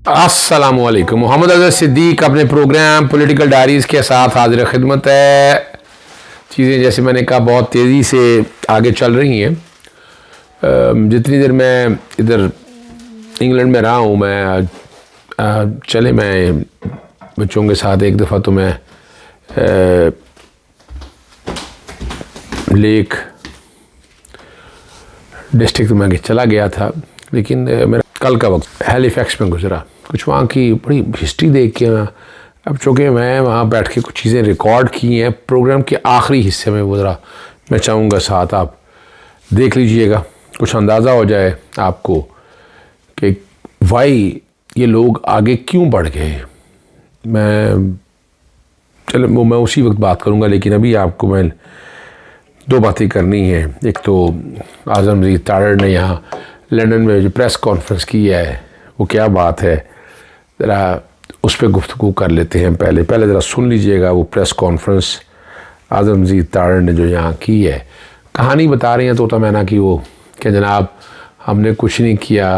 अस्सलामुअलैकुम। मोहम्मद अज़हर सिद्दीक अपने programme political diaries के साथ हाजिर खिदमत है। चीज़ें जैसे मैंने कहा बहुत तेज़ी से आगे चल रही हैं। जितनी देर मैं इधर इंग्लैंड में रहा हूँ, मैं बच्चों के साथ एक दफ़ा तो मैं लेक डिस्ट्रिक्ट में चला गया था, लेकिन मेरा कल का वक्त हैलिफैक्स में गुजरा। कुछ वहाँ की बड़ी हिस्ट्री देख के अब चूँकि मैं वहाँ बैठ के कुछ चीज़ें रिकॉर्ड की हैं, प्रोग्राम के आखिरी हिस्से में गुजरा। मैं चाहूँगा साथ आप देख लीजिएगा, कुछ अंदाज़ा हो जाए आपको कि वाई ये लोग आगे क्यों बढ़ गए। मैं उसी वक्त बात करूँगा, लेकिन अभी आपको मैं दो बातें करनी है। एक तो आज़म मजीद तारड़ ने यहाँ लंदन में जो प्रेस कॉन्फ्रेंस की है, वो क्या बात है, ज़रा उस पर गुफ्तगू कर लेते हैं। पहले ज़रा सुन लीजिएगा वो प्रेस कॉन्फ्रेंस आज़म मजीद तारड़ ने जो यहाँ की है। कहानी बता रही हैं तोता मैना की वो कि जनाब हमने कुछ नहीं किया,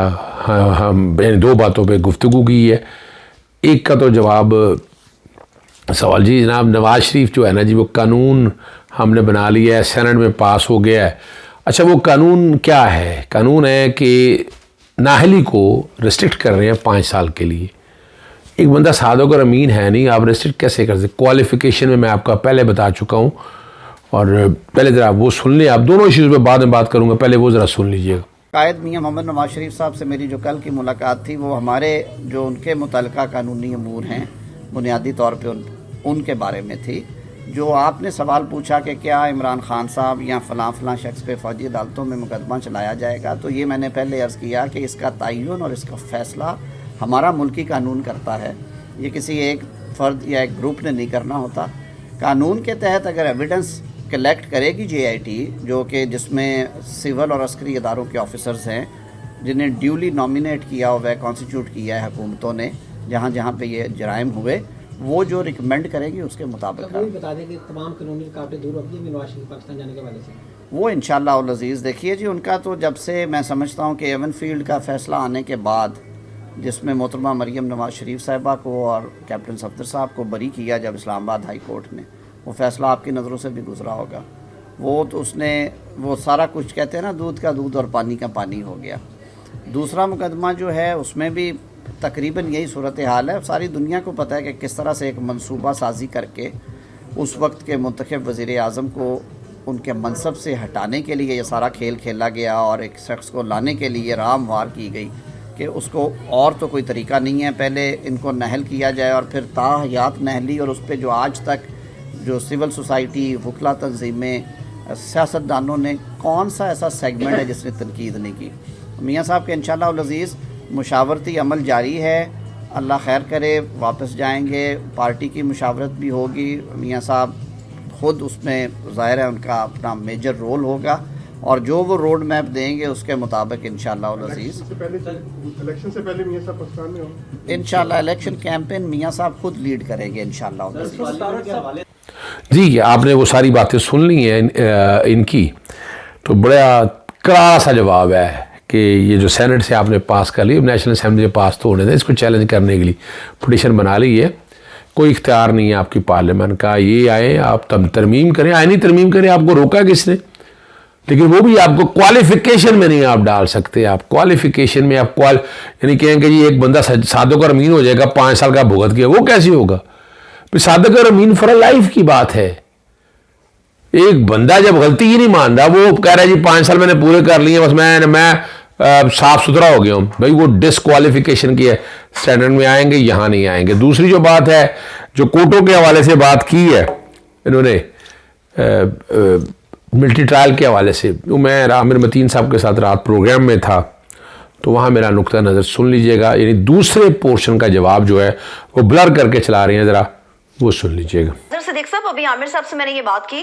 हम दो बातों पे गुफ्तगू की है। एक का तो जवाब सवाल, जी जनाब नवाज़ शरीफ जो है ना जी, वो कानून हमने बना लिया है, सेनेट में पास हो गया है। अच्छा, वो कानून क्या है? कानून है कि नाहली को रिस्ट्रिक्ट कर रहे हैं 5 साल के लिए। एक बंदा सादों का अमीन है नहीं, आप रिस्ट्रिक्ट कैसे कर सकते? क्वालिफिकेशन में मैं आपका पहले बता चुका हूँ, और पहले ज़रा वो सुन लें। आप दोनों इश्यूज़ में बाद में बात करूँगा, पहले वो ज़रा सुन लीजिएगा। कायद मियां मोहम्मद नवाज शरीफ साहब से मेरी जो कल की मुलाकात थी, वो हमारे जो उनके मुतल्लिका कानूनी अमूर हैं बुनियादी तौर पे उनके बारे में थी। जो आपने सवाल पूछा कि क्या इमरान खान साहब या फ़लाँ शख्स पे फ़ौजी अदालतों में मुकदमा चलाया जाएगा, तो ये मैंने पहले अर्ज़ किया कि इसका तयन और इसका फ़ैसला हमारा मुल्की कानून करता है। ये किसी एक फ़र्द या एक ग्रुप ने नहीं करना होता। कानून के तहत अगर एविडेंस कलेक्ट करेगी JIT, जो कि जिसमें सिविल और अस्करी इदारों के ऑफिसर्स हैं, जिन्हें ड्यूली नॉमिनेट किया हुआ है, कॉन्स्टिट्यूट किया है हुकूमतों ने, जहाँ जहाँ पे ये जराइम हुए, वो जो रिकमेंड करेगी उसके मुताबिक तो बता दें कि तमाम कानूनी रुकावटें दूर होगी नवाज शरीफ पाकिस्तान जाने के वाले से। वो इंशाअल्लाह उल अज़ीज़ देखिए जी, उनका तो जब से मैं समझता हूँ कि एवन फील्ड का फ़ैसला आने के बाद, जिसमें मोहतरमा मरियम नवाज शरीफ साहिबा को और कैप्टन सफदर साहब को बरी किया जब इस्लामाबाद हाई कोर्ट ने, वो फ़ैसला आपकी नज़रों से भी गुजरा होगा। वो तो उसने वो सारा कुछ कहते हैं ना, दूध का दूध और पानी का पानी हो गया। दूसरा मुकदमा जो है उसमें भी तकरीबन यही सूरत हाल है। सारी दुनिया को पता है कि किस तरह से एक मंसूबा साजी करके उस वक्त के मुंतखब वज़ीर आज़म को उनके मनसब से हटाने के लिए ये सारा खेल खेला गया, और एक शख्स को लाने के लिए रामवार की गई कि उसको और तो कोई तरीका नहीं है, पहले इनको नहल किया जाए और फिर ताहयात नहली, और उस पर जो आज तक जो सिविल सोसाइटी, वकला तंजीमें, सियासतदानों ने कौन सा ऐसा सेगमेंट है जिसने तनकीद नहीं की। मियाँ साहब के इंशाअल्लाह उल अज़ीज़ मुशावरती अमल जारी है। अल्लाह खैर करे, वापस जाएंगे, पार्टी की मुशावरत भी होगी। मियाँ साहब ख़ुद उसमें ज़ाहिर है उनका अपना मेजर रोल होगा, और जो वो रोड मैप देंगे उसके मुताबिक इंशाअल्लाह उल अज़ीज़ इलेक्शन से पहले मियाँ साहब पाकिस्तान में होंगे। इंशाअल्लाह इलेक्शन कैंपेन मियाँ साहब खुद लीड करेंगे इंशाअल्लाह उल अज़ीज़। जी, आपने वो सारी बातें सुन ली हैं इनकी, तो बड़ा करारा सा जवाब है कि ये जो सेनेट से आपने पास कर ली, नेशनल असेंबली में पास तो होने दें, इसको चैलेंज करने के लिए पिटीशन बना ली है। कोई इख्तियार नहीं है आपकी पार्लियामेंट का, ये आए आप तब तरमीम करें, आईनी तरमीम करें, आपको रोका किसने? लेकिन वो भी आपको क्वालिफिकेशन में नहीं आप डाल सकते। आप क्वालिफिकेशन में आप यानी कहेंगे जी एक बंदा सादों का अमीन हो जाएगा 5 साल का भुगत किया, वो कैसे होगा? सादक और अमीन फॉर लाइफ की बात है। एक बंदा जब गलती ही नहीं मान रहा, वो कह रहा है जी 5 साल मैंने पूरे कर लिए, बस मैं साफ सुथरा हो गया हूं, भाई वो डिस्क्वालिफिकेशन की है, स्टैंडर्ड में आएंगे, यहां नहीं आएंगे। दूसरी जो बात है, जो कोर्टों के हवाले से बात की है इन्होंने, मिलिट्री ट्रायल के हवाले से, तो मैं आमिर मतीन साहब के साथ रात प्रोग्राम में था, तो वहाँ मेरा नुक्ता नज़र सुन लीजिएगा। यानी दूसरे पोर्शन का जवाब जो है वो ब्लर करके चला रही हैं, ज़रा वो सुन लीजिएगा। सिद्दीक साहब, अभी आमिर साहब से मैंने ये बात की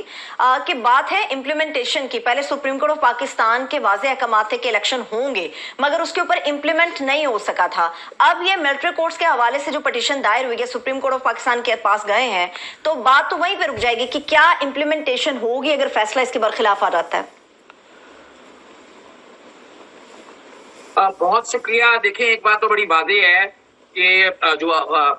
कि बात है इम्प्लीमेंटेशन की। पहले सुप्रीम कोर्ट ऑफ पाकिस्तान के वाज़े अहकाम थे कि इलेक्शन होंगे, मगर उसके ऊपर इम्प्लीमेंट नहीं हो सका था। अब ये मिलिट्री कोर्ट्स के हवाले से जो पिटीशन दायर हुई है, सुप्रीम कोर्ट ऑफ पाकिस्तान के पास गए हैं, तो बात तो वहीं पर रुक जाएगी कि क्या इम्प्लीमेंटेशन होगी अगर फैसला इसके बरखिलाफ आ जाता है। बहुत शुक्रिया। देखें, एक बात तो बड़ी वाज़ेह है कि जो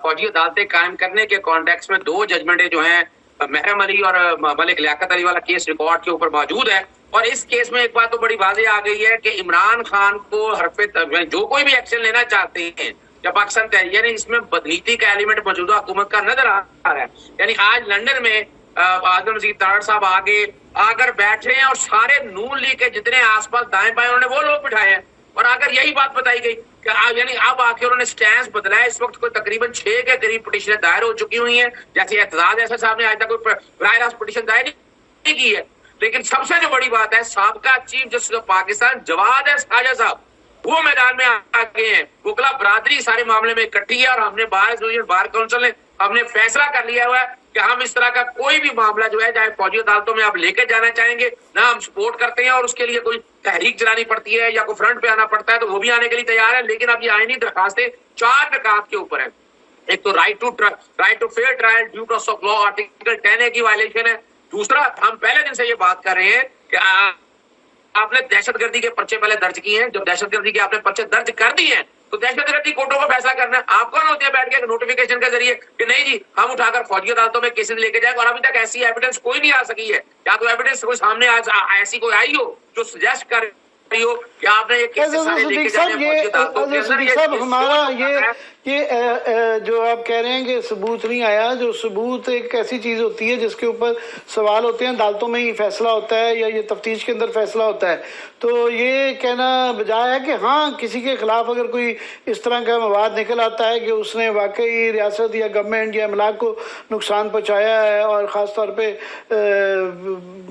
फौजी अदालतें कायम करने के कॉन्टेक्स्ट में 2 जजमेंटें जो हैं महरम अली और मलिक लियाकत अली वाला केस रिकॉर्ड के ऊपर मौजूद है। और इस केस में एक बात तो बड़ी वाज़ेह आ गई है कि इमरान खान को हरफे जो कोई भी एक्शन लेना चाहते हैं या पाकिस्तान तहरीक, यानी इसमें बदनीति का एलिमेंट मौजूदा हुकूमत का नजर आ रहा है। यानी आज लंदन में आजम मजीद तारड़ साहब आगे आकर बैठे हैं और सारे नून लीग के जितने आसपास दाएं बाएं उन्होंने वो लोग बिठाए हैं। और अगर यही बात बताई गई कि यानी अब आके उन्होंने स्टैंड बदला है, इस वक्त कोई तकरीबन 6 के करीब पिटीशनें दायर हो चुकी हुई हैं। जैसे एहतजाज ऐसा साहब ने आज तक कोई बराह रास्त पिटीशन दायर नहीं की है। लेकिन सबसे जो बड़ी बात है, साबका chief justice of Pakistan Jawad Khawaja साहब वो मैदान में आ गए हैं। वकला बरादरी सारे मामले में इकट्ठी है और हमने बार काउंसिल ने हमने फैसला कर लिया हुआ है कि हम इस तरह का कोई भी मामला जो है, चाहे फौजी अदालतों में आप लेके जाना चाहेंगे ना, हम सपोर्ट करते हैं और उसके लिए कोई तहरीक चलानी पड़ती है या कोई फ्रंट पे आना पड़ता है तो वो भी आने के लिए तैयार है। लेकिन अब ये आईनी दरखास्तें 4 निकात के ऊपर है। एक तो right to fair trial, due process of law, article 10A की वायलेशन है। दूसरा, हम पहले दिन से ये बात कर रहे हैं कि आपने दहशतगर्दी के पर्चे पहले दर्ज किए हैं। जब दहशतगर्दी के आपने पर्चे दर्ज कर दिए हैं तो दहशतगर्दी कोर्टों को फैसला करना है। आप कौन होते हैं बैठ के नोटिफिकेशन के जरिए कि नहीं जी हम उठाकर फौजी अदालतों में केसेस लेके जाएंगे। और अभी तक ऐसी एविडेंस कोई नहीं आ सकी है, या तो एविडेंस कोई सामने आज ऐसी कोई आई हो जो सजेस्ट कर रही हो कि आपने ये केसेस सारे लेके जाने फौजी अदालतों के अंदर। हमारा ये जो आप कह रहे हैं कि सबूत नहीं आया, जो सबूत एक ऐसी चीज होती है जिसके ऊपर सवाल होते हैं, अदालतों में ही फैसला होता है या ये तफ्तीश के अंदर फैसला होता है। तो ये कहना बजाय है कि हाँ किसी के खिलाफ अगर कोई इस तरह का मवाद निकल आता है कि उसने वाकई रियासत या गवर्नमेंट या अमलाक को नुकसान पहुँचाया है और ख़ास तौर पे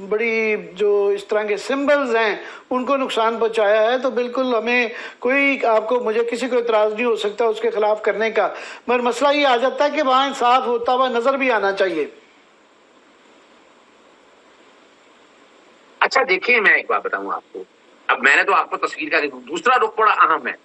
बड़ी जो इस तरह के सिम्बल्स हैं उनको नुकसान पहुँचाया है, तो बिल्कुल हमें कोई मुझे किसी को इतराज़ नहीं हो सकता उसके खिलाफ करने का। मगर मसला ये आ जाता है कि वहां इंसाफ होता हुआ नजर भी आना चाहिए। अच्छा देखिए, मैं एक बात बताऊं आपको, अब मैंने तो आपको तस्वीर का दूसरा रुख बड़ा अहम है।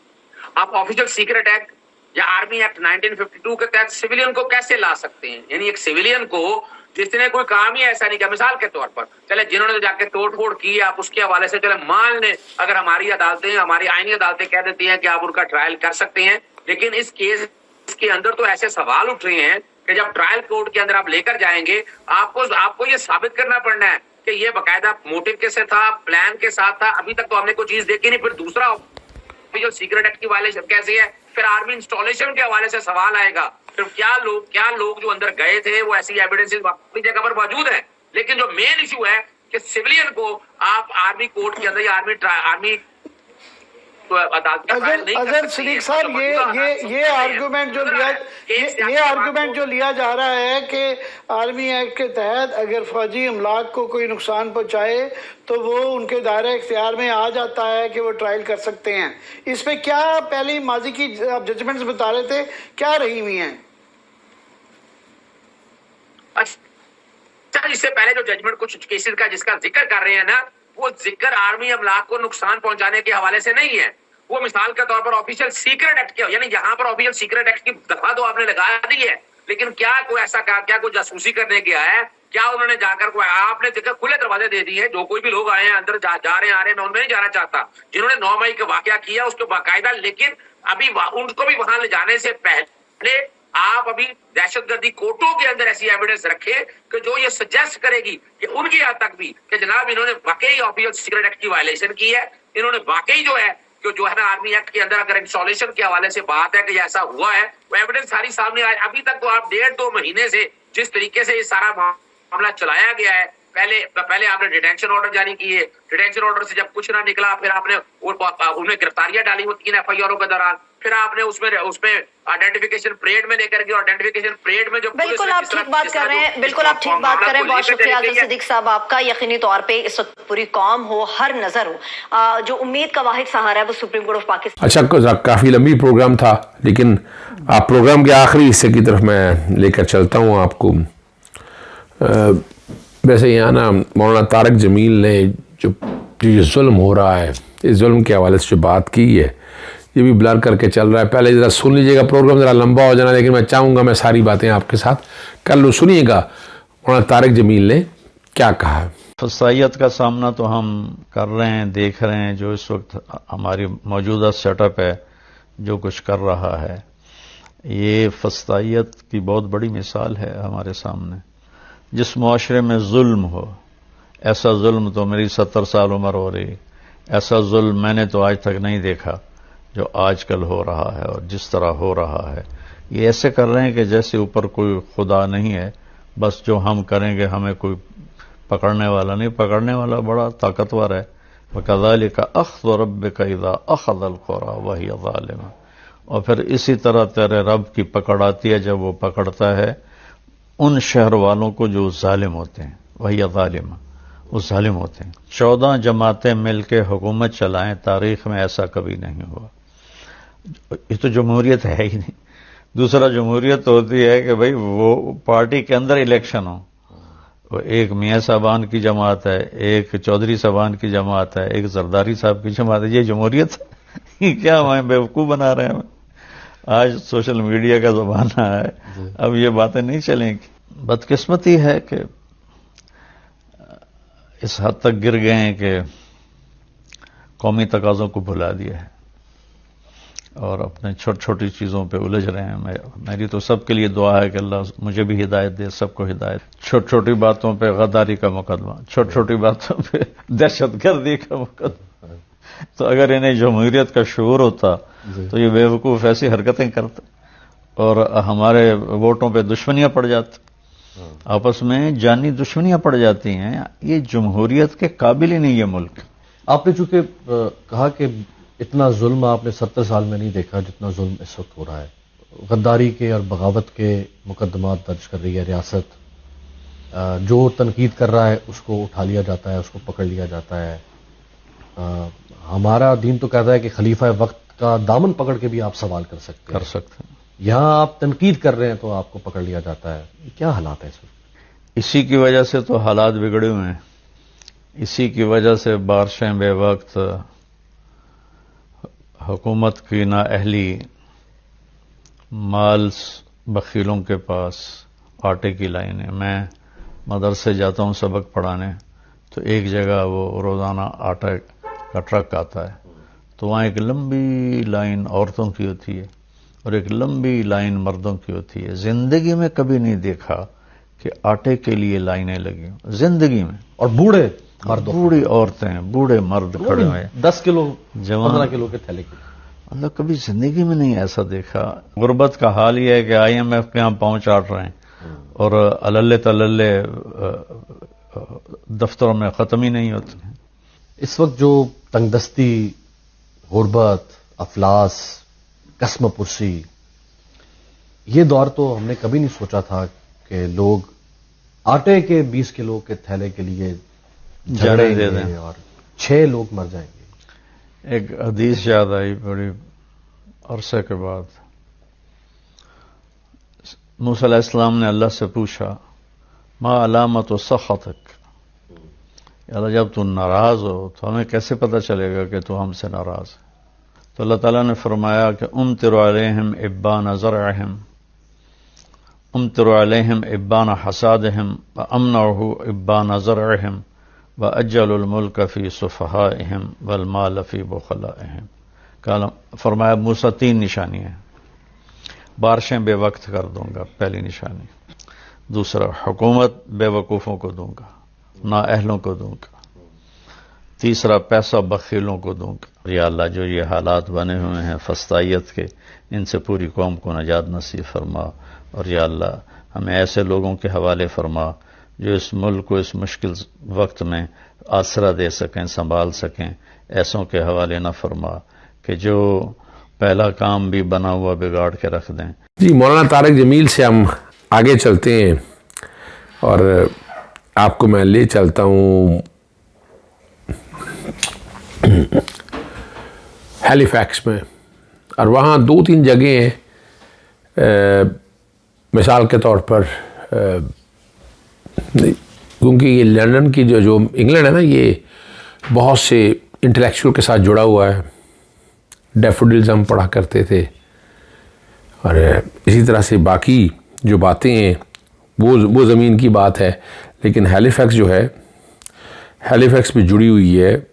आप ऑफिशियल सीक्रेट एक्ट या आर्मी एक्ट 1952 के तहत सिविलियन को कैसे ला सकते हैं? यानी एक सिविलियन को जिसने कोई काम ही ऐसा नहीं किया, मिसाल के तौर पर चले जिन्होंने जाके तोड़ फोड़ की, आप उसके हवाले से चले मान लें अगर हमारी अदालतें, हमारी आईनी अदालतें कह देती हैं कि आप उनका ट्रायल कर सकते हैं, लेकिन इस केस के अंदर तो ऐसे सवाल उठ रहे हैं कि जब ट्रायल कोर्ट के अंदर आप लेकर जाएंगे आपको ये साबित करना पड़ना है कि ये बकायदा मोटिव के से था, प्लान के साथ था। अभी तक तो हमने कोई चीज देखी नहीं। फिर दूसरा ऑफिशियल सीक्रेट एक्ट की वायलेशन कैसे है? फिर आर्मी इंस्टॉलेशन के हवाले से सवाल आएगा। फिर क्या लोग जो अंदर गए थे वो ऐसी एविडेंसेस अपनी जगह पर मौजूद है। लेकिन जो मेन इशू है कि सिविलियन को आप आर्मी कोर्ट के अंदर या आर्मी अजहर सिद्दीक साहब ये आर्गुमेंट जो लिया जा रहा है कि आर्मी एक्ट के तहत अगर फौजी अमलाक को कोई नुकसान पहुंचाए तो वो उनके दायरे इख्तियार में आ जाता है कि वो ट्रायल कर सकते हैं, इस पे क्या पहले माजी की आप जजमेंट्स बता रहे थे क्या रही हुई हैं? अच्छा, इससे पहले जो जजमेंट कुछ केसेस का जिसका जिक्र कर रहे हैं ना, वो जिक्र आर्मी अमलाक को नुकसान पहुंचाने के हवाले से नहीं है। वो मिसाल के तौर पर ऑफिशियल सीक्रेट एक्ट के, यानी यहाँ पर ऑफिशियल सीक्रेट एक्ट की दफा तो आपने लगा दी है, लेकिन क्या कोई ऐसा क्या कोई जासूसी करने गया है? क्या उन्होंने जाकर कोई आपने जिक्र खुले दरवाजे दे दिए हैं? जो कोई भी लोग आए हैं अंदर जा रहे हैं आ रहे हैं, मैं उनमें नहीं जाना चाहता। जिन्होंने 9 मई का वाकया किया उसको बाकायदा, लेकिन अभी उनको भी वहां ले जाने से पहले आप अभी दहशतगर्दी कोर्टों के अंदर ऐसी एविडेंस रखे कि जो ये सजेस्ट करेगी कि उनकी हद तक भी कि जनाब इन्होंने वाकई ऑफिशियल सीक्रेट एक्ट की वायलेशन की है, इन्होंने वाकई जो है ना आर्मी एक्ट के अंदर अगर इंस्टॉलेशन के हवाले से बात है कि ऐसा हुआ है, वो एविडेंस सारी सामने आए। अभी तक तो आप 1.5-2 महीने से जिस तरीके से ये सारा मामला चलाया गया है, पहले आपने डिटेंशन ऑर्डर जारी किए, डिटेंशन ऑर्डर से जब कुछ ना निकला फिर आपने उन्हें गिरफ्तारियां डाली वो 3 FIRओं के दौरान, फिर आपने उसमें आइडेंटिफिकेशन परेड में लेकर गए और आइडेंटिफिकेशन परेड में जो बिल्कुल आप ठीक बात कर रहे हैं, बिल्कुल आप ठीक बात कर रहे हैं। बहुत शुक्रिया आज़म सिद्दीक साहब आपका। यकीनी तौर पे इस वक्त पूरी कौम हो, हर नजर हो, जो उम्मीद का वाहिद सहारा है वो सुप्रीम कोर्ट ऑफ पाकिस्तान। अच्छा, काफी लंबी प्रोग्राम था, लेकिन आप प्रोग्राम के आखिरी हिस्से की तरफ मैं लेकर चलता हूँ आपको। वैसे यहाँ ना मौलाना तारक जमील ने जो जुल्म हो रहा है, इस जुल्म के हवाले से जो बात की है, ये भी ब्लर करके चल रहा है। पहले ज़रा सुन लीजिएगा, प्रोग्राम ज़रा लंबा हो जाना, लेकिन मैं चाहूँगा मैं सारी बातें आपके साथ कर लूँ। सुनिएगा मौलाना तारक जमील ने क्या कहा है। फसाइयत का सामना तो हम कर रहे हैं, देख रहे हैं जो इस वक्त हमारी मौजूदा सेटअप है जो कुछ कर रहा है। ये फस्तायत की बहुत बड़ी मिसाल है हमारे सामने। जिस मुआशरे में जुल्म हो, ऐसा जुल्म तो मेरी 70 साल उम्र हो रही, ऐसा जुल्म मैंने तो आज तक नहीं देखा जो आजकल हो रहा है और जिस तरह हो रहा है। ये ऐसे कर रहे हैं कि जैसे ऊपर कोई खुदा नहीं है, बस जो हम करेंगे हमें कोई पकड़ने वाला नहीं। पकड़ने वाला बड़ा ताकतवर है। वकज़ालिका अख़्ज़ु रब्बिका इज़ा अख़ज़ल क़ुरा वहिय ज़ालिमा। और फिर इसी तरह तेरे रब की पकड़ आती है जब वो पकड़ता है उन शहर वालों को जो जालिम होते हैं। वहिय ज़ालिमा, वो जालिम होते हैं। 14 जमातें मिलकर हुकूमत चलाएं, तारीख में ऐसा कभी नहीं हुआ। ये तो जमहूरियत है ही नहीं। दूसरा, जमहूरियत तो होती है कि भाई वो पार्टी के अंदर इलेक्शन हो। वो एक मियाँ साहबान की जमात है, एक चौधरी साहबान की जमात है, एक जरदारी साहब की जमात है। ये जमहूरियत है? क्या हमें बेवकूफ़ बना रहे हैं? आज सोशल मीडिया का ज़माना है, अब ये बातें नहीं चलेंगी। बदकिस्मती है कि इस हद तक गिर गए हैं कि कौमी तकाज़ों को भुला दिया है और अपने छोटी छोटी चीज़ों पे उलझ रहे हैं। मेरी तो सबके लिए दुआ है कि अल्लाह मुझे भी हिदायत दे, सबको हिदायत। छोटी छोटी बातों पे गद्दारी का मुकदमा, छोटी छोटी बातों पे दहशतगर्दी का मुकदमा। तो अगर इन्हें जमहूरियत का शऊर होता तो ये बेवकूफ़ ऐसी हरकतें करते और हमारे वोटों पे दुश्मनियां पड़ जाती, आपस में जानी दुश्मनियां पड़ जाती हैं। ये जमहूरियत के काबिल ही नहीं ये मुल्क। आपने चूंकि कहा कि इतना जुल्म आपने 70 साल में नहीं देखा जितना जुल्म इस वक्त हो रहा है। गद्दारी के और बगावत के मुकदमात दर्ज कर रही है रियासत। जो तनकीद कर रहा है उसको उठा लिया जाता है, उसको पकड़ लिया जाता है। हमारा दीन तो कहता है कि खलीफा वक्त का दामन पकड़ के भी आप सवाल कर सकते हैं। यहां आप तनकीद कर रहे हैं तो आपको पकड़ लिया जाता है। क्या हालात है इस वक्त? इसी की वजह से तो हालात बिगड़े हुए हैं। इसी की वजह से बारिशें बेवक्त, हुकूमत की नाअहली, माल बखीलों के पास, आटे की लाइनें। मैं मदरसे जाता हूं सबक पढ़ाने, तो एक जगह वो रोज़ाना आटा का ट्रक आता है, तो वहाँ एक लंबी लाइन औरतों की होती है और एक लंबी लाइन मर्दों की होती है। जिंदगी में कभी नहीं देखा कि आटे के लिए लाइनें लगी, जिंदगी में। और बूढ़े मर्द, बूढ़ी औरतें, बूढ़े मर्द खड़े हुए, 10 किलो 15 जवान किलो के थैले की। मतलब कभी जिंदगी में नहीं ऐसा देखा। गुर्बत का हाल यह है कि IMF के यहाँ पांव चाट रहे हैं और अल्ले तल्ले दफ्तरों में खत्म ही नहीं होते। इस वक्त जो तंगदस्ती, गुर्बत, अफलास, कसम पुरसी, ये दौर तो हमने कभी नहीं सोचा था कि लोग आटे के 20 किलो के थैले के लिए जाने दे दें और 6 लोग मर जाएंगे। एक हदीस याद आई बड़ी अरसे के बाद। मूसा अलैहिस्सलाम ने अल्लाह से पूछा, मा अलामत सख़तक, अल्लाह जब तू नाराज हो तो हमें कैसे पता चलेगा कि तू हमसे नाराज है? तो अल्लाह ताला ने फरमाया कि उमतिरु अलैहिम इब्बान ज़रअहिम, उमतिरु अलैहिम इब्बान हसादहिम व अमनअहु इब्बान ज़रअहिम व अज्जलुल मुल्क फी सुफ़हाइहिम वल माल फी बुखलाइहिम। कल फरमाया मूसा 3 निशानी है। बारिशें बेवक्त कर दूंगा, पहली निशानी। दूसरा, हुकूमत बेवकूफ़ों को दूंगा, नाअहलों को दूंगा। तीसरा, पैसा बखीलों को दूंगा। या अल्लाह, जो ये हालात बने हुए हैं फस्तायत के, इनसे पूरी कौम को नजात नसीब फरमा। और या अल्लाह हमें ऐसे लोगों के हवाले फरमा जो इस मुल्क को इस मुश्किल वक्त में आसरा दे सकें, संभाल सकें। ऐसों के हवाले न फरमा कि जो पहला काम भी बना हुआ बिगाड़ के रख दें। जी, मौलाना तारिक जमील से हम आगे चलते हैं और आपको मैं ले चलता हूँ हैलिफैक्स में। और वहाँ 2-3 जगह हैं, मिसाल के तौर पर क्योंकि ये लंदन की जो इंग्लैंड है ना, ये बहुत से इंटेलेक्चुअल के साथ जुड़ा हुआ है। डैफोडिल्स हम पढ़ा करते थे और इसी तरह से बाकी जो बातें हैं वो ज़मीन की बात है। लेकिन हैलिफैक्स जो है, हैलिफैक्स भी जुड़ी हुई है,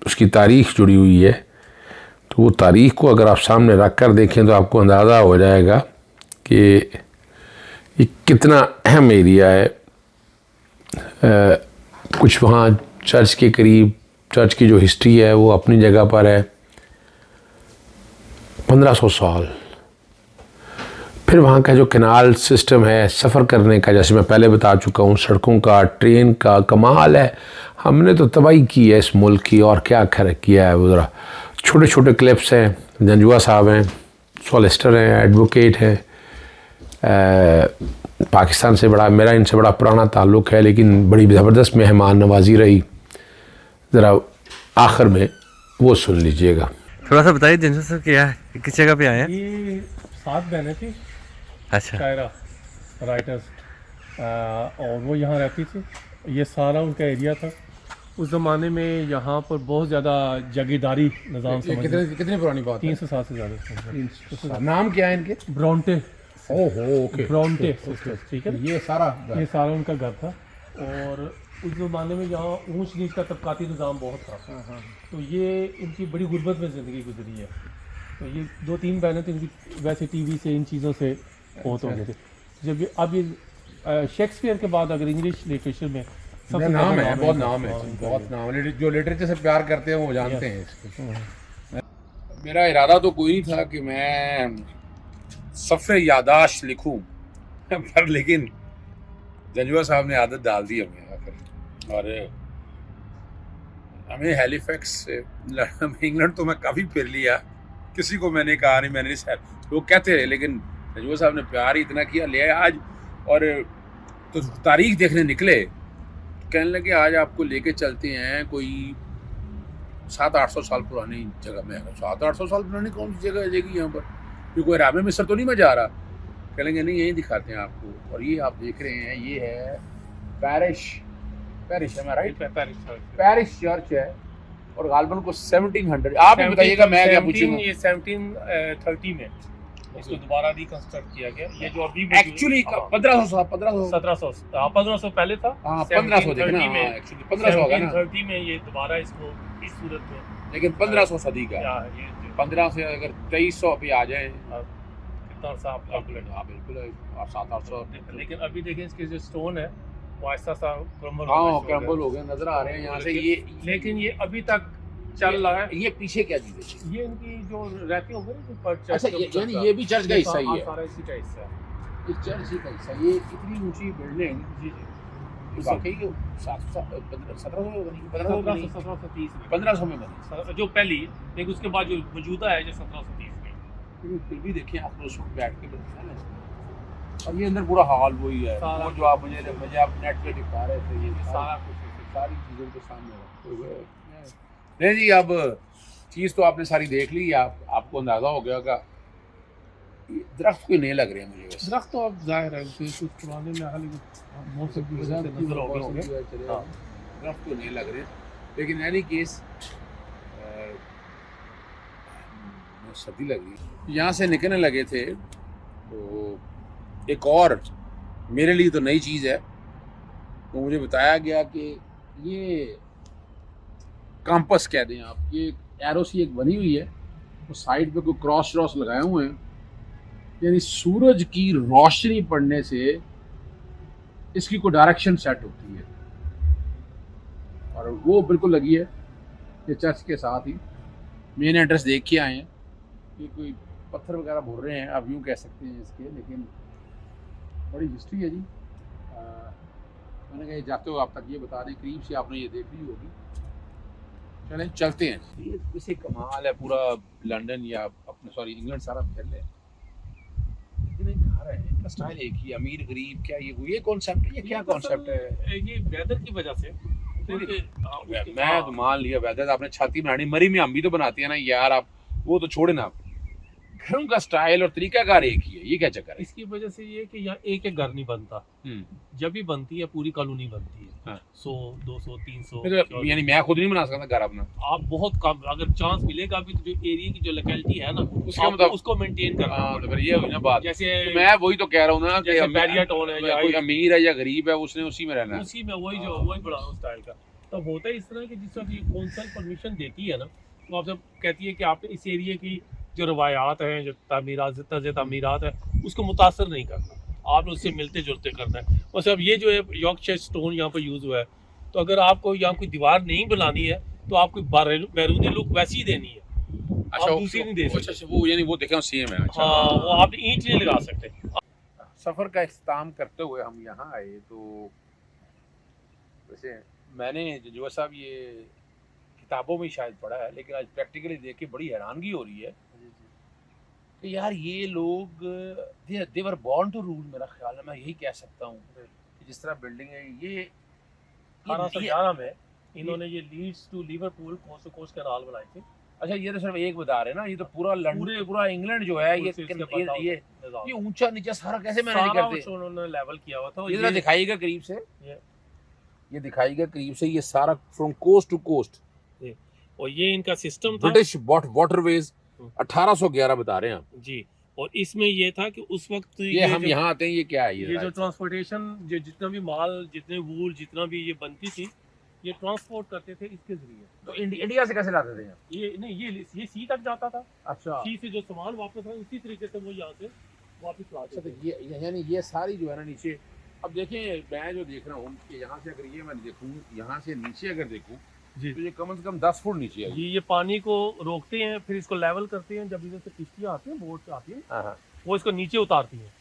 उसकी तारीख़ जुड़ी हुई है। तो वो तारीख़ को अगर आप सामने रख कर देखें तो आपको अंदाज़ा हो जाएगा कि ये कितना अहम एरिया है। कुछ वहाँ चर्च के करीब, चर्च की जो हिस्ट्री है वो अपनी जगह पर है, 1500 साल। फिर वहाँ का जो कैनाल सिस्टम है सफ़र करने का, जैसे मैं पहले बता चुका हूँ, सड़कों का, ट्रेन का कमाल है। हमने तो तबाही की है इस मुल्क की, और क्या किया है वो। ज़रा छोटे छोटे क्लिप्स हैं। जंजुआ साहब हैं, सॉलिसिटर हैं, एडवोकेट हैं, पाकिस्तान से बड़ा, मेरा इनसे बड़ा पुराना ताल्लुक़ है, लेकिन बड़ी ज़बरदस्त मेहमान नवाजी रही। ज़रा आखिर में वो सुन लीजिएगा। थोड़ा सा बताइए जंजुआ सर, क्या है, किस जगह पे आए हैं? ये 7 बहनें थी, अच्छा, शायरा राइटर्स, और वो यहाँ रहती थी। ये सारा उनका एरिया था। उस ज़माने में यहाँ पर बहुत ज़्यादा जागीरदारी निज़ाम कितनी पुरानी बात? 300 साल से ज़्यादा। नाम क्या है इनके? ब्रॉन्टे। ओहो, ओके, ब्रॉन्टे, ठीक है। ये सारा उनका घर था। और उस ज़माने में यहाँ ऊंच नीच का तबकाती निज़ाम बहुत था। तो ये इनकी बड़ी गुर्बत में ज़िंदगी गुजरी है। तो ये 2-3 बहनें थी, इनकी वैसे टीवी से इन चीज़ों से बहुत हो गए थे। जब ये अब ये शेक्सपियर के बाद अगर इंग्लिश लिटरेचर में सबसे नाम है, बहुत नाम है, जो लिटरेचर से प्यार करते हैं वो जानते हैं इसको। मेरा इरादा तो कोई नहीं था कि मैं सफ़े यादाश्त लिखूं, पर लेकिन जंजुआ साहब ने आदत डाल दी हमें आकर। और हमें हैलिफैक्स से इंग्लैंड तो मैं काफ़ी फिर लिया, किसी को मैंने कहा नहीं, मैंने लोग कहते रहे, लेकिन जंजुआ साहब ने प्यार ही इतना किया, ले आज। और तो तारीख देखने निकले, कहने लगे आज आपको लेके चलते हैं कोई 700-800 साल पुरानी जगह में। 700-800 साल पुरानी कौन सी जगह आ जाएगी यहाँ पर? ये कोई रामे मिस्र तो नहीं मैं जा रहा। कह लेंगे नहीं, यही दिखाते हैं आपको। और ये आप देख रहे हैं, ये है पैरिश है, मैं राइट? पैरिश चर्च है, और गालबन को 1700, आप भी बताइएगा, मैं क्या पूछूंगा। ये 1730 में इसको दोबारा रिकंस्ट्रक्ट किया गया। ये जो अभी एक्चुअली 1500 पहले था। हाँ, 1500 देखना, एक्चुअली 1500 होगा ना। 1730 में ये दोबारा इसको इस सूरत में, लेकिन 1500 सदी का, 15 से अगर 2300 पे आ जाए कितना सा आप कैलकुलेट। हाँ बिल्कुल, 700-800। लेकिन अभी देखें इसके जो स्टोन है वो आहिस्ता सा क्रम्बल हो गए नजर आ रहे हैं यहाँ से। ये लेकिन ये अभी तक चल रहा है। ये पीछे क्या चीज़ है? ये इनकी जो रहती होगी ना, ऊपर चर्च। अच्छा, यानी ये भी चर्च का हिस्सा ही है? सारा इसी का हिस्सा है, ये चर्च ही का हिस्सा। ये इतनी ऊंची बिल्डिंग, जी वाकई 1730 में बनी, जो पहली, लेकिन उसके बाद जो मौजूदा है जो 1730 में। फिर भी देखिए आप उस वक्त बैठ के बनता है। और ये अंदर पूरा हाल वही है, वो जो आप मुझे आप नेट पे दिखा रहे थे, ये सारा कुछ सारी चीज़ों के सामने रखते हुए। नहीं जी, अब चीज़ तो आपने सारी देख ली, आपको अंदाज़ा हो गया होगा। दरख्त कोई नहीं लग रहे हैं मुझे वैसे। दरख्त तो अब जाहिर है कुछ पुराने में हाल मौसम की वजह से नजर हो गए। दरख्त तो नहीं लग रहे, लेकिन एनी केस सर्दी लग रही। यहाँ से निकलने लगे थे तो एक और मेरे लिए तो नई चीज़ है। तो मुझे बताया गया कि ये कंपास कह दें आप, ये एरो सी एक बनी हुई है, तो साइड पे कोई क्रॉस लगाए हुए हैं, यानी सूरज की रोशनी पड़ने से इसकी कोई डायरेक्शन सेट होती है। और वो बिल्कुल लगी है ये चर्च के साथ ही। मेन एड्रेस देख के आए हैं, ये कोई पत्थर वगैरह भर रहे हैं, आप यूँ कह सकते हैं इसके, लेकिन बड़ी हिस्ट्री है जी। मैंने कहा जाते हो आप तक ये बता दें, करीब से आपने ये देख ली होगी। चलें चलते हैं। ये इसे कमाल है, पूरा लंदन या अपने इंग्लैंड सारा फैल है। इतने घर है, इनका स्टाइल एक ही, अमीर गरीब, क्या ये कॉन्सेप्ट है? ये क्या कॉन्सेप्ट है? ये वेदर की वजह से। मैं तो मान लिया वेदर, आपने छाती बनानी, मरी में हम भी तो बनाती है ना यार, आप वो तो छोड़े ना। घरों का स्टाइल और तरीकाकार एक ही है, ये क्या चक्कर है? इसकी वजह से ये कि यहाँ एक एक घर नहीं बनता, जब भी बनती है पूरी कॉलोनी बनती है। 100, 200, 300, यानी मैं खुद नहीं बना सकता घर अपना। आप बहुत कम, अगर चांस मिलेगा भी तो जो एरिया की जो लोकेलिटी है ना, उसको मेंटेन करना। तो फिर ये हुई ना बात। जैसे तो मैं वही तो कह रहा हूँ ना कि बैरिया टाउन है, या कोई अमीर है या गरीब है, उसने उसी में रहना है, उसी में वही बड़ा स्टाइल का। तो होता है इस तरह की, जिस तरह की कौंसिल परमिशन देती है ना, तो आपसे कहती है कि आपने इस एरिया की जो रवायात हैं, जो तामीरात, तर्ज तामीरात है, उसको मुतासर नहीं करना, आपने उससे मिलते जुलते करना है। और सब ये जो है यॉर्कशायर स्टोन यहाँ पर यूज़ हुआ है, तो अगर आपको यहाँ कोई दीवार नहीं बनानी है तो आपको बैरूनी लुक वैसी ही देनी है, अच्छा, आप दूसरी नहीं दे सकते। अच्छा, वो यानी वो देखें सेम है। अच्छा, हाँ, वो आप ईंट नहीं लगा सकते। सफ़र का इख्तिताम करते हुए हम यहाँ आए तो वैसे मैंने जो साहब ये किताबों में शायद पढ़ा है, लेकिन आज प्रैक्टिकली देख के बड़ी हैरानगी हो रही है कि यार ये लोग देवर बॉर्न टू रूल, मेरा ख्याल है, मैं यही कह सकता हूँ कि जिस तरह बिल्डिंग है ये 1811 में इन्होंने ये Leeds to Liverpool coast to coast canal बनाई थी। अच्छा, ये तो सिर्फ एक बता रहे हैं ना, ये तो पूरा लंदन, पूरा इंग्लैंड जो है ये ऊंचा नीचा सारा कैसे मैनेज करते हैं? उन्होंने लेवल किया हुआ था। ये जरा दिखाइएगा करीब से, ये दिखाइएगा करीब से, ये सारा फ्रॉम कोस्ट टू कोस्ट, और ये इनका सिस्टम था, ब्रिटिश वाटरवेज 1811 बता रहे हैं आप जी। और इसमें ये था कि उस वक्त ये हम यहाँ आते हैं, ये क्या है? ये जो ट्रांसपोर्टेशन, जो जितना भी माल, जितने वूल, जितना भी ये बनती थी, ये ट्रांसपोर्ट करते थे इसके जरिए। तो इंडिया से कैसे लाते थे? ये नहीं, ये सी तक जाता था। अच्छा, सी से जो सामान वापस आया उसी तरीके से वो यहाँ से वापस लाते थे। तो ये यानी ये सारी जो है ना नीचे, अब देखें मैं जो देख रहा हूँ कि यहाँ से अगर ये मैं देखूँ, यहाँ से नीचे अगर देखूँ जी, तो ये कम से कम 10 फुट नीचे है। ये पानी को रोकते हैं, फिर इसको लेवल करते हैं। जब इधर से किश्तियाँ आती हैं, बोट आती हैं, वो इसको नीचे उतारती हैं,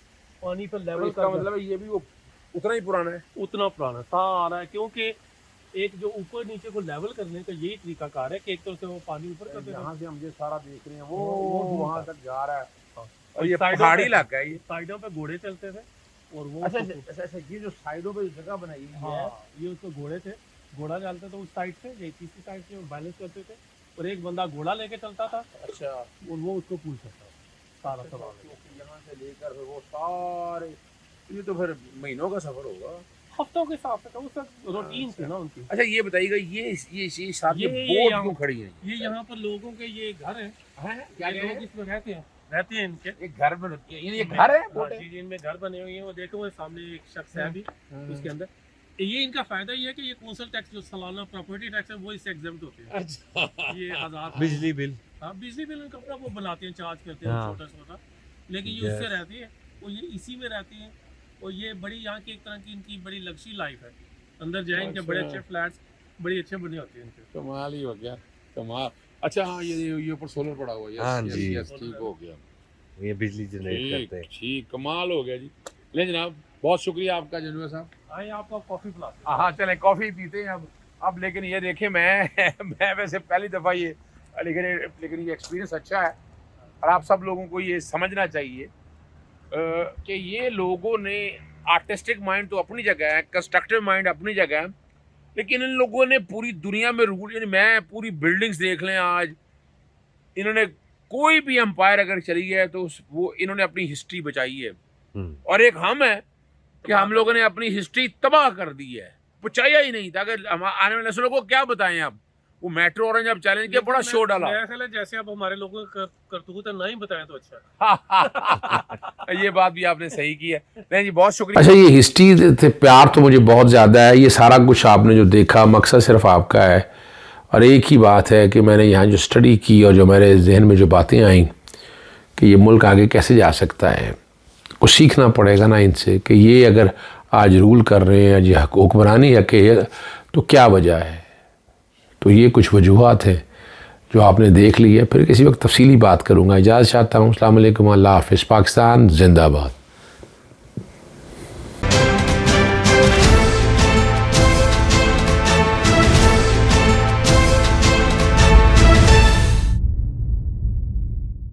पानी पर लेवल का मतलब ये भी वो उतना ही पुराना है, उतना पुराना सारा है। क्योंकि एक जो ऊपर नीचे को लेवल करने का यही तरीका कार है कि एक तरफ से वो पानी ऊपर करते हैं, यहाँ से हम ये सारा देख रहे हैं वो वहाँ तक जा रहा है, और ये पहाड़ी इलाका है, ये साइडों पे घोड़े चलते थे। और वो अच्छा, ये जो साइडों पे जगह बनाई हुई है, ये उसको घोड़े थे, घोड़ा चलता था उस साइड से, ये तीसरी साइड से बैलेंस करते थे, और एक बंदा घोड़ा लेके चलता था। अच्छा, और वो उसको पूछ सकता सारा सवाल, यहाँ से लेकर वो सारे, ये तो फिर महीनों का सफर होगा, हफ्तों के हिसाब से, तो उस रूटीन थी ना उनकी। अच्छा, ये बताइएगा ये सारी बोट क्यों खड़ी है? ये यहाँ पर लोगों के ये घर है, क्या लोग इसमें रहते हैं इनके, एक घर में, ये घर है, जी, इनमें घर बने हुए हैं। वो देखो वो सामने एक शख्स है अभी उसके अंदर। ये इनका फायदा ये है कि ये कौंसल टैक्स जो सालाना प्रॉपर्टी टैक्स है वो इससे एग्जेम्प्ट होते हैं। अच्छा, ये 1000 बिजली बिल, हाँ, बिजली बिल उनका अपना वो बनाते हैं, चार्ज करते हैं छोटा छोटा, लेकिन ये उससे रहती है, और ये इसी में रहती है। और ये बड़ी यहाँ की एक तरह की इनकी बड़ी लग्जरी लाइफ है। अंदर जाए इनके बड़े अच्छे फ्लैट्स बड़े अच्छे बने होते हैं इनके। कमाल ही हो गया, कमाल। अच्छा, हाँ, ये ऊपर सोलर पड़ा हुआ है। हाँ जी, ठीक हो गया, ये बिजली जनरेट करते हैं। ठीक, कमाल हो गया जी। ले जनाब, बहुत शुक्रिया आपका जनरल साहब। आइए आपको कॉफ़ी पिलाते हैं। हाँ, चलें कॉफ़ी पीते हैं अब। लेकिन ये देखें, मैं वैसे पहली दफ़ा ये, लेकिन ये एक्सपीरियंस अच्छा है, और आप सब लोगों को ये समझना चाहिए कि ये लोगों ने आर्टिस्टिक माइंड तो अपनी जगह है, कंस्ट्रक्टिव माइंड अपनी जगह है, लेकिन इन लोगों ने पूरी दुनिया में रूल, यानी मैं पूरी बिल्डिंग्स देख लें आज, इन्होंने कोई भी एम्पायर अगर चली है तो वो इन्होंने अपनी हिस्ट्री बचाई है। और एक हम है कि हम लोगों ने अपनी हिस्ट्री तबाह कर दी है, बचाया ही नहीं था। अगर हम आने वाले नस्लों को क्या बताएं? अब वो मेट्रो ऑरेंज अब चैलेंज किया, बड़ा शो डाला। जैसे अब हमारे लोगों का करतूत है, नहीं बताया तो अच्छा। ये बात भी आपने सही की है। नहीं जी, बहुत शुक्रिया। अच्छा, ये हिस्ट्री से प्यार तो मुझे बहुत ज़्यादा है। ये सारा कुछ आपने जो देखा, मकसद सिर्फ आपका है, और एक ही बात है कि मैंने यहाँ जो स्टडी की और जो मेरे जहन में जो बातें आई कि ये मुल्क आगे कैसे जा सकता है, कुछ सीखना पड़ेगा ना इनसे कि ये अगर आज रूल कर रहे हैं, जी हुक्मरानी है कि, तो क्या वजह है। तो ये कुछ वजूहात हैं जो आपने देख ली है। फिर किसी वक्त तफसीली बात करूँगा। इजाज़त चाहता हूँ। अस्सलाम वालेकुम, अल्लाह हाफ़िज़। पाकिस्तान जिंदाबाद।